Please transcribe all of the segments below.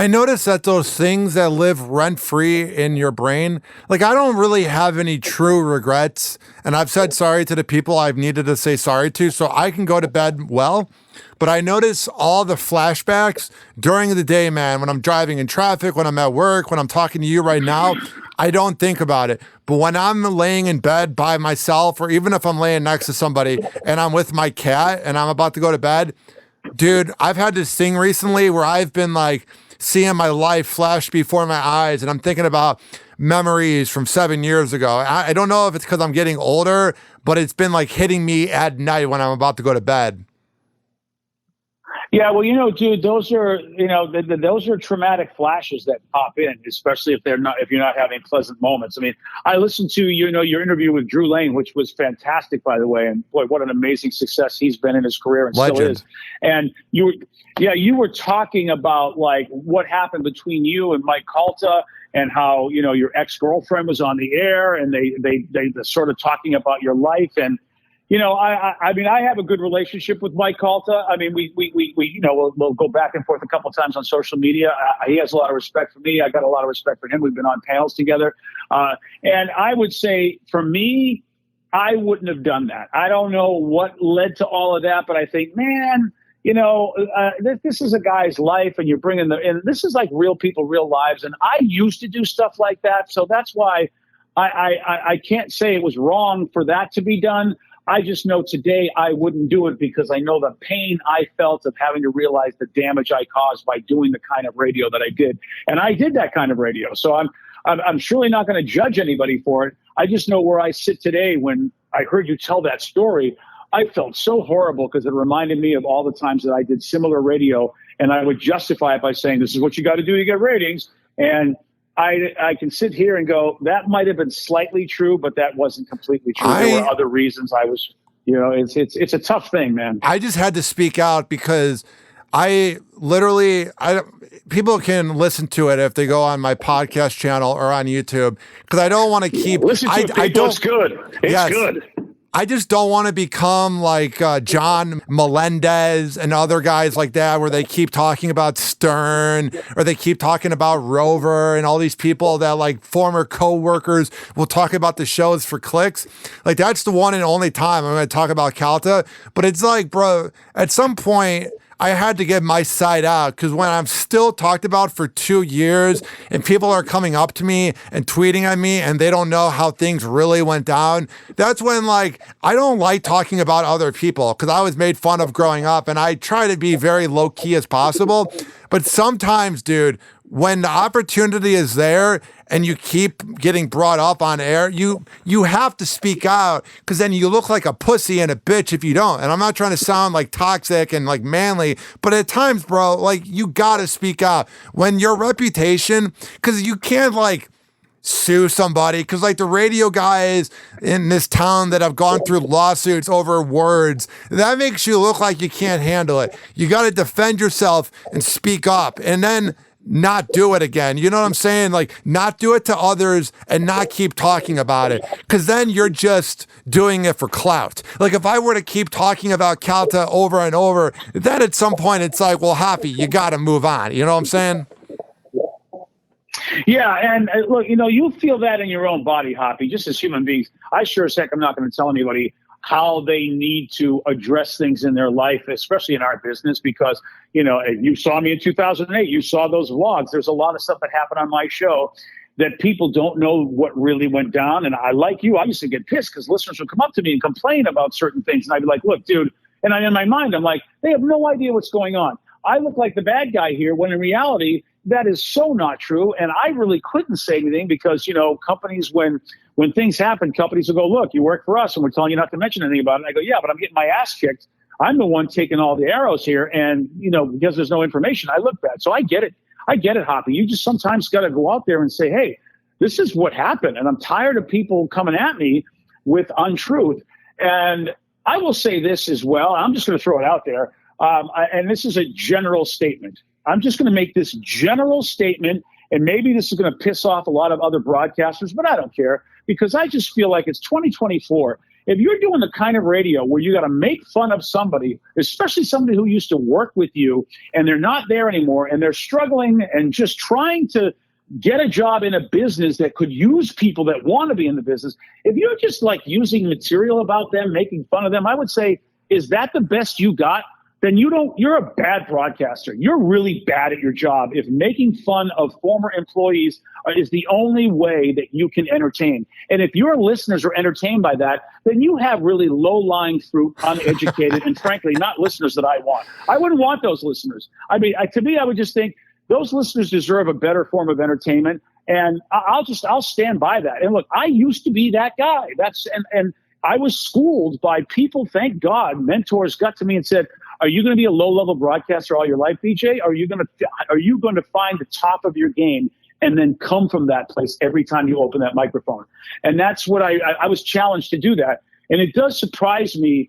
I notice that those things that live rent free in your brain, like I don't really have any true regrets. And I've said sorry to the people I've needed to say sorry to, so I can go to bed well. But I notice all the flashbacks during the day, man, when I'm driving in traffic, when I'm at work, when I'm talking to you right now, I don't think about it. But when I'm laying in bed by myself, or even if I'm laying next to somebody and I'm with my cat and I'm about to go to bed, dude, I've had this thing recently where I've been like seeing my life flash before my eyes, and I'm thinking about memories from 7 years ago. I don't know if it's because I'm getting older, but it's been like hitting me at night when I'm about to go to bed. Yeah, well, dude, those are, those are traumatic flashes that pop in, especially if you're not having pleasant moments. I mean, I listened to, your interview with Drew Lane, which was fantastic, by the way. And boy, what an amazing success he's been in his career and Legend. Still is. And you were talking about like what happened between you and Mike Calta and how, your ex-girlfriend was on the air and they sort of talking about your life. And, I mean, I have a good relationship with Mike Calta. I mean, we we'll go back and forth a couple of times on social media. He has a lot of respect for me. I got a lot of respect for him. We've been on panels together. And I would say for me, I wouldn't have done that. I don't know what led to all of that, but I think, man, this is a guy's life and you're bringing and this is like real people, real lives. And I used to do stuff like that. So that's why I can't say it was wrong for that to be done. I just know today I wouldn't do it because I know the pain I felt of having to realize the damage I caused by doing the kind of radio that I did. And I did that kind of radio. So I'm surely not going to judge anybody for it. I just know where I sit today. When I heard you tell that story, I felt so horrible because it reminded me of all the times that I did similar radio, and I would justify it by saying, this is what you got to do to get ratings. And I can sit here and go, that might have been slightly true, but that wasn't completely true. There were other reasons I was, it's a tough thing, man. I just had to speak out because people can listen to it if they go on my podcast channel or on YouTube, because I don't want to keep. Listen to it, people. It's good. It's good. I just don't want to become like John Melendez and other guys like that, where they keep talking about Stern or they keep talking about Rover and all these people that like former co-workers will talk about the shows for clicks. Like that's the one and only time I'm going to talk about Calta. But it's like, bro, at some point I had to get my side out, because when I'm still talked about for 2 years and people are coming up to me and tweeting at me and they don't know how things really went down, that's when like I don't like talking about other people, because I was made fun of growing up and I try to be very low key as possible. But sometimes, dude, when the opportunity is there and you keep getting brought up on air, you have to speak out, because then you look like a pussy and a bitch if you don't. And I'm not trying to sound like toxic and like manly, but at times, bro, like you gotta speak out when your reputation, because you can't like sue somebody, because like the radio guys in this town that have gone through lawsuits over words, that makes you look like you can't handle it. You got to defend yourself and speak up, and then not do it again. You know what I'm saying? Like not do it to others and not keep talking about it, because then you're just doing it for clout. Like if I were to keep talking about Calta over and over, then at some point it's like, well, Hoppy, you got to move on. You know what I'm saying? Yeah, and look, you feel that in your own body, Hoppy, just as human beings. I sure as heck am not going to tell anybody how they need to address things in their life, especially in our business, because, you saw me in 2008. You saw those vlogs. There's a lot of stuff that happened on my show that people don't know what really went down. And I, like you, I used to get pissed because listeners would come up to me and complain about certain things. And I'd be like, look, dude, and in my mind, I'm like, they have no idea what's going on. I look like the bad guy here, when in reality, that is so not true. And I really couldn't say anything because, companies, when things happen, companies will go, look, you work for us and we're telling you not to mention anything about it. And I go, yeah, but I'm getting my ass kicked. I'm the one taking all the arrows here. And, because there's no information, I look bad. So I get it. Hoppy. You just sometimes got to go out there and say, hey, this is what happened. And I'm tired of people coming at me with untruth. And I will say this as well. I'm just going to throw it out there. And this is a general statement. I'm just going to make this general statement, and maybe this is going to piss off a lot of other broadcasters, but I don't care, because I just feel like it's 2024, if you're doing the kind of radio where you got to make fun of somebody, especially somebody who used to work with you and they're not there anymore and they're struggling and just trying to get a job in a business that could use people that want to be in the business, if you're just like using material about them, making fun of them, I would say, is that the best you got? Then you're a bad broadcaster. You're really bad at your job if making fun of former employees is the only way that you can entertain. And if your listeners are entertained by that, then you have really low-lying fruit, uneducated, and frankly, not listeners that I want. I wouldn't want those listeners. I mean, to me, I would just think those listeners deserve a better form of entertainment. And I'll stand by that. And look, I used to be that guy. And I was schooled by people, thank God, mentors got to me and said, are you going to be a low-level broadcaster all your life, BJ? Are you going to find the top of your game and then come from that place every time you open that microphone? And that's what I was challenged to do that. And it does surprise me,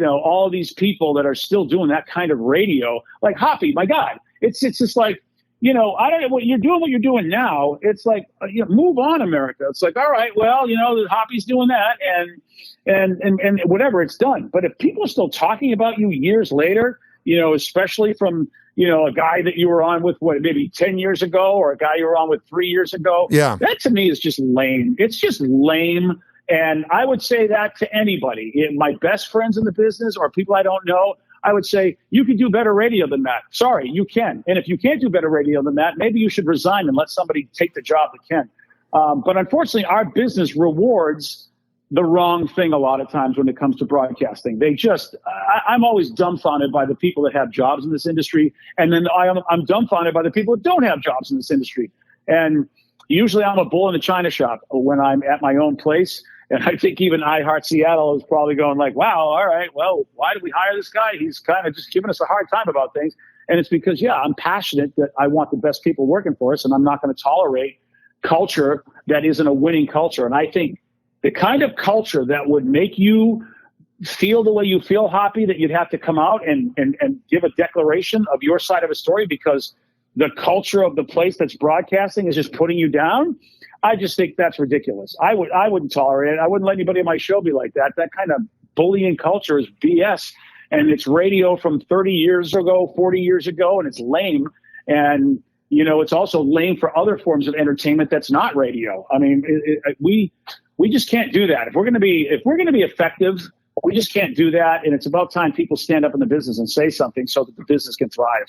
all these people that are still doing that kind of radio, like Hoppe, my God. It's just like, I don't know what you're doing now. It's like, move on, America. It's like, all right, well, the Hoppe's doing that and whatever, it's done. But if people are still talking about you years later, especially from, a guy that you were on with maybe 10 years ago or a guy you were on with 3 years ago, yeah, that to me is just lame. It's just lame. And I would say that to anybody, my best friends in the business or people I don't know, I would say you could do better radio than that. Sorry, you can. And if you can't do better radio than that, maybe you should resign and let somebody take the job that can. But unfortunately, our business rewards the wrong thing a lot of times when it comes to broadcasting. I'm always dumbfounded by the people that have jobs in this industry. And then I'm dumbfounded by the people that don't have jobs in this industry. And usually I'm a bull in a china shop when I'm at my own place. And I think even iHeart Seattle is probably going like, wow, all right, well, why did we hire this guy? He's kind of just giving us a hard time about things. And it's because, I'm passionate that I want the best people working for us, and I'm not going to tolerate culture that isn't a winning culture. And I think the kind of culture that would make you feel the way you feel, Hoppe, that you'd have to come out and give a declaration of your side of a story because the culture of the place that's broadcasting is just putting you down. I just think that's ridiculous. I wouldn't tolerate it. I wouldn't let anybody on my show be like that. That kind of bullying culture is BS. And it's radio from 30 years ago, 40 years ago, and it's lame. And, it's also lame for other forms of entertainment that's not radio. I mean, we just can't do that. If we're going to be effective, we just can't do that. And it's about time people stand up in the business and say something so that the business can thrive.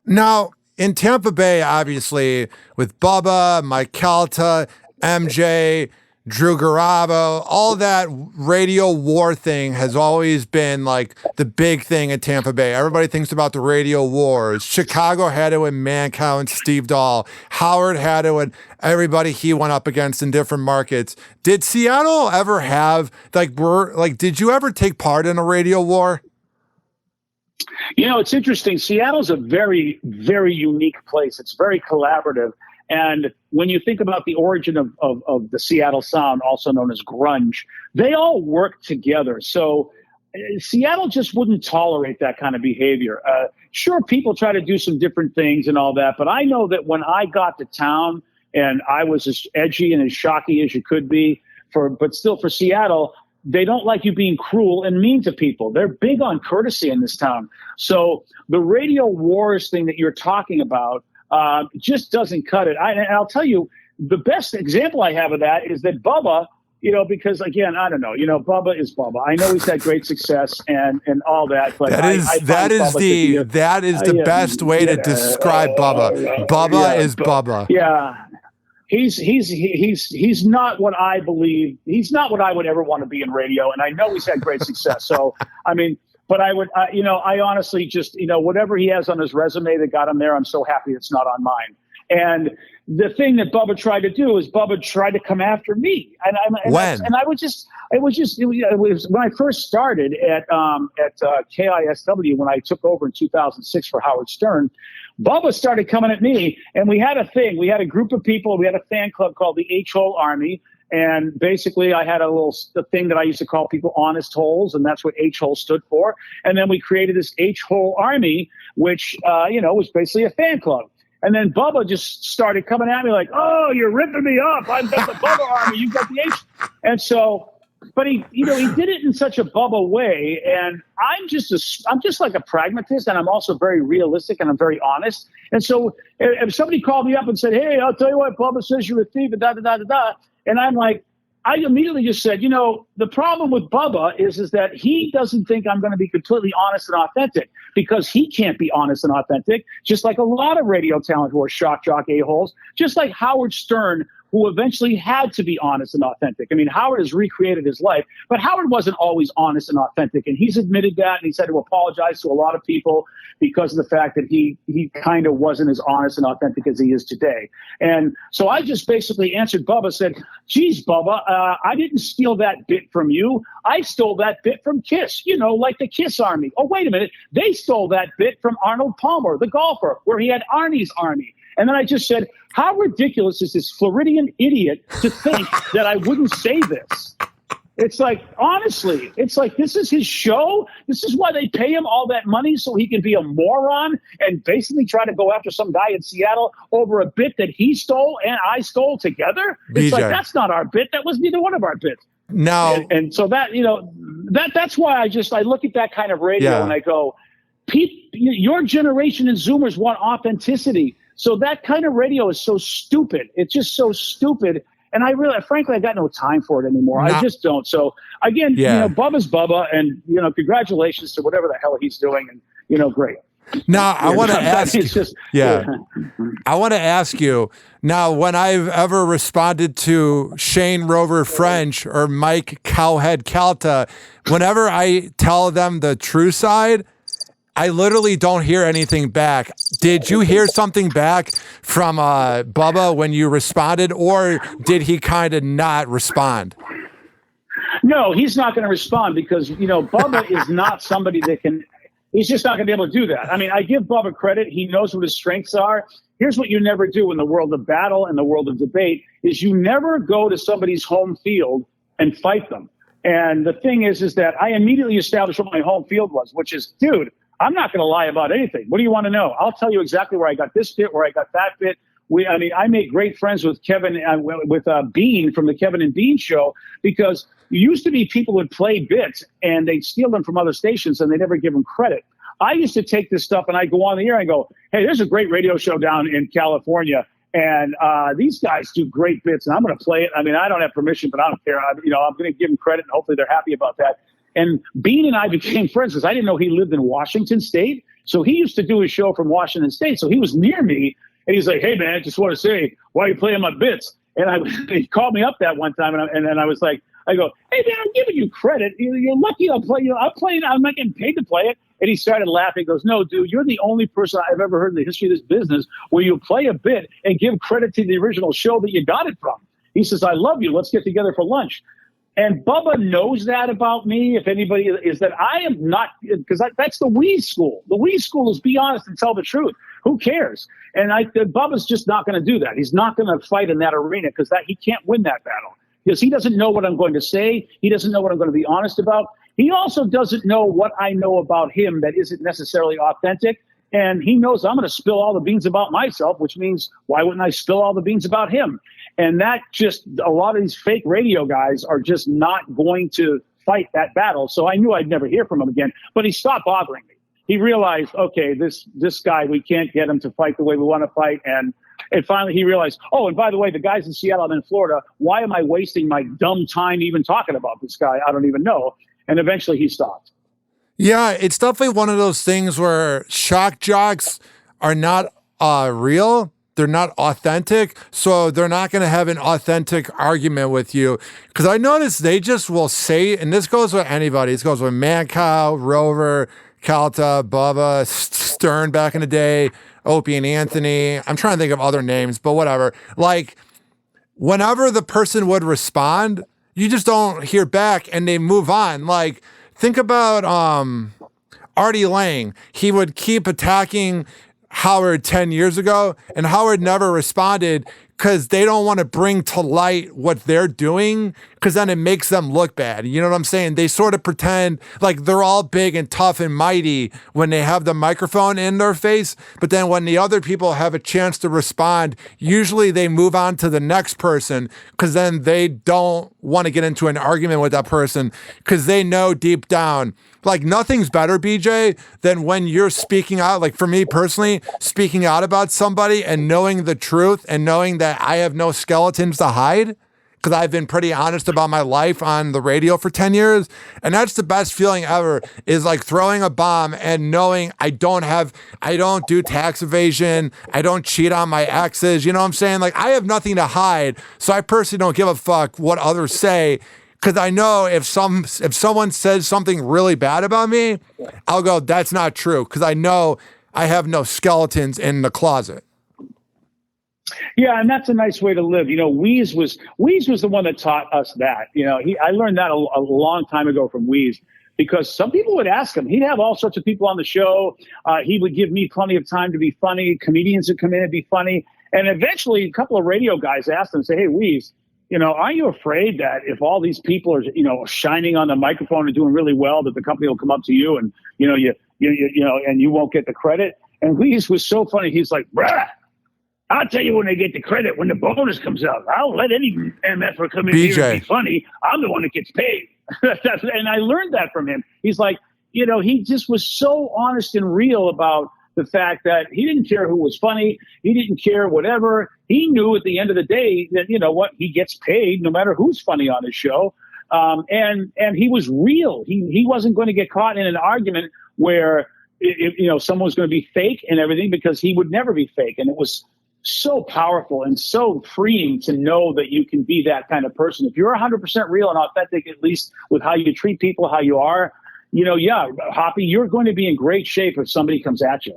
Now, in Tampa Bay, obviously, with Bubba, Mike Calta, MJ, Drew Garabo, all that radio war thing has always been like the big thing in Tampa Bay. Everybody thinks about the radio wars. Chicago had it with Mancow and Steve Dahl. Howard had it with everybody he went up against in different markets. Did Seattle ever have, did you ever take part in a radio war? It's interesting. Seattle's a very, very unique place. It's very collaborative. And when you think about the origin of the Seattle sound, also known as grunge, they all work together. So Seattle just wouldn't tolerate that kind of behavior. Sure, people try to do some different things and all that, but I know that when I got to town and I was as edgy and as shocky as you could be, but still for Seattle, they don't like you being cruel and mean to people. They're big on courtesy in this town. So the radio wars thing that you're talking about just doesn't cut it. And I'll tell you, the best example I have of that is that Bubba, because again, I don't know, Bubba is Bubba. I know he's had great success and all that, but that is the best way to describe Bubba. Bubba is Bubba. Yeah. He's not what I believe. He's not what I would ever want to be in radio. And I know he's had great success. So, I mean, but I honestly just, whatever he has on his resume that got him there, I'm so happy it's not on mine. And the thing that Bubba tried to do is Bubba tried to come after me. It was when I first started at KISW, when I took over in 2006 for Howard Stern, Bubba started coming at me, and we had a thing. We had a group of people. We had a fan club called the H-Hole Army, and basically I had a thing that I used to call people honest holes, and that's what H-Hole stood for. And then we created this H-Hole Army, which was basically a fan club. And then Bubba just started coming at me like, oh, you're ripping me up. I've got the Bubba Army. You've got the H. And so but he did it in such a Bubba way. And I'm just like a pragmatist, and I'm also very realistic, and I'm very honest. And so if somebody called me up and said, "Hey, I'll tell you what, Bubba says you're a thief," and da da da da da, and I'm like, I immediately just said, the problem with Bubba is that he doesn't think I'm going to be completely honest and authentic, because he can't be honest and authentic, just like a lot of radio talent who are shock jock a-holes, just like Howard Stern, who eventually had to be honest and authentic. I mean, Howard has recreated his life, but Howard wasn't always honest and authentic. And he's admitted that, and he's had to apologize to a lot of people because of the fact that he kind of wasn't as honest and authentic as he is today. And so I just basically answered Bubba, said, "Geez, Bubba, I didn't steal that bit from you. I stole that bit from Kiss, like the Kiss Army. Oh, wait a minute. They stole that bit from Arnold Palmer, the golfer, where he had Arnie's Army." And then I just said, how ridiculous is this Floridian idiot to think that I wouldn't say this? It's like, honestly, it's like, this is his show. This is why they pay him all that money, so he can be a moron and basically try to go after some guy in Seattle over a bit that he stole and I stole together. It's like, that's not our bit. That was neither one of our bits. No. And so that, that's why I look at that kind of radio and I go, your generation and Zoomers want authenticity. So that kind of radio is so stupid. It's just so stupid. And frankly, I got no time for it anymore. I just don't. So again, Bubba's Bubba, and, congratulations to whatever the hell he's doing. And, great. Now, I want to ask I want to ask you, now, when I've ever responded to Shane Rover French or Mike Cowhead Calta, whenever I tell them the true side, I literally don't hear anything back. Did you hear something back from Bubba when you responded, or did he kind of not respond? No, he's not going to respond because, Bubba is not somebody that can – he's just not going to be able to do that. I mean, I give Bubba credit. He knows what his strengths are. Here's what you never do in the world of battle and the world of debate is you never go to somebody's home field and fight them. And the thing is that I immediately established what my home field was, which is, dude, I'm not going to lie about anything. What do you want to know? I'll tell you exactly where I got this bit, where I got that bit. I made great friends with Kevin, with Bean from the Kevin and Bean show, because it used to be people would play bits and they'd steal them from other stations and they never give them credit. I used to take this stuff and I go on the air and go, "Hey, there's a great radio show down in California, and these guys do great bits, and I'm going to play it. I mean, I don't have permission, but I don't care. I'm going to give them credit, and hopefully they're happy about that." And Bean and I became friends because I didn't know he lived in Washington State. So he used to do his show from Washington State. So he was near me, and he's like, "Hey, man, I just want to say, why are you playing my bits?" And he called me up that one time, and then I was like, "Hey, man, I'm giving you credit. You're lucky I'm playing. I'm not getting paid to play it." And he started laughing. He goes, "No, dude, you're the only person I've ever heard in the history of this business where you play a bit and give credit to the original show that you got it from." He says, "I love you. Let's get together for lunch." And Bubba knows that about me, if anybody, is that I am not, because that's the we school. The we school is be honest and tell the truth. Who cares? And Bubba's just not going to do that. He's not going to fight in that arena because he can't win that battle. Because he doesn't know what I'm going to say. He doesn't know what I'm going to be honest about. He also doesn't know what I know about him that isn't necessarily authentic. And he knows I'm going to spill all the beans about myself, which means why wouldn't I spill all the beans about him? And that just, a lot of these fake radio guys are just not going to fight that battle. So I knew I'd never hear from him again, but he stopped bothering me. He realized, okay, this guy, we can't get him to fight the way we want to fight. And finally he realized, oh, and by the way, the guys in Seattle and in Florida, why am I wasting my dumb time even talking about this guy? I don't even know. And eventually he stopped. Yeah, it's definitely one of those things where shock jocks are not real. They're not authentic, so they're not going to have an authentic argument with you. Because I noticed they just will say, and this goes with anybody. This goes with Mancow, Rover, Calta, Bubba, Stern back in the day, Opie and Anthony. I'm trying to think of other names, but whatever. Like, whenever the person would respond, you just don't hear back, and they move on. Like, think about Artie Lang. He would keep attacking Howard 10 years ago, and Howard never responded, because they don't want to bring to light what they're doing, because then it makes them look bad. You know what I'm saying? They sort of pretend like they're all big and tough and mighty when they have the microphone in their face. But then when the other people have a chance to respond, usually they move on to the next person, because then they don't want to get into an argument with that person, because they know deep down, like, nothing's better, BJ, than when you're speaking out. Like, for me personally, speaking out about somebody and knowing the truth and knowing that I have no skeletons to hide, because I've been pretty honest about my life on the radio for 10 years. And that's the best feeling ever, is like throwing a bomb and knowing I don't do tax evasion. I don't cheat on my exes. You know what I'm saying? Like, I have nothing to hide. So I personally don't give a fuck what others say. Because I know if someone says something really bad about me, I'll go, that's not true. Because I know I have no skeletons in the closet. Yeah, and that's a nice way to live. You know, Wheeze was the one that taught us that. You know, I learned that a long time ago from Wheeze, because some people would ask him. He'd have all sorts of people on the show. He would give me plenty of time to be funny. Comedians would come in and be funny. And eventually, a couple of radio guys asked him, say, hey, Wheeze, you know, are you afraid that if all these people are, you know, shining on the microphone and doing really well, that the company will come up to you and, you know, you know, and you won't get the credit? And Wheeze was so funny. He's like, bruh, I'll tell you when they get the credit, when the bonus comes out. I'll let any MFer come in here and be funny. I'm the one that gets paid. And I learned that from him. He's like, you know, he just was so honest and real about the fact that he didn't care who was funny. He didn't care whatever. He knew at the end of the day that, you know what, he gets paid no matter who's funny on his show. And he was real. He wasn't going to get caught in an argument where, you know, someone was going to be fake and everything, because he would never be fake. And it was so powerful and so freeing to know that you can be that kind of person. If you're 100% real and authentic, at least with how you treat people, how you are, you know, yeah, Hoppe, you're going to be in great shape if somebody comes at you.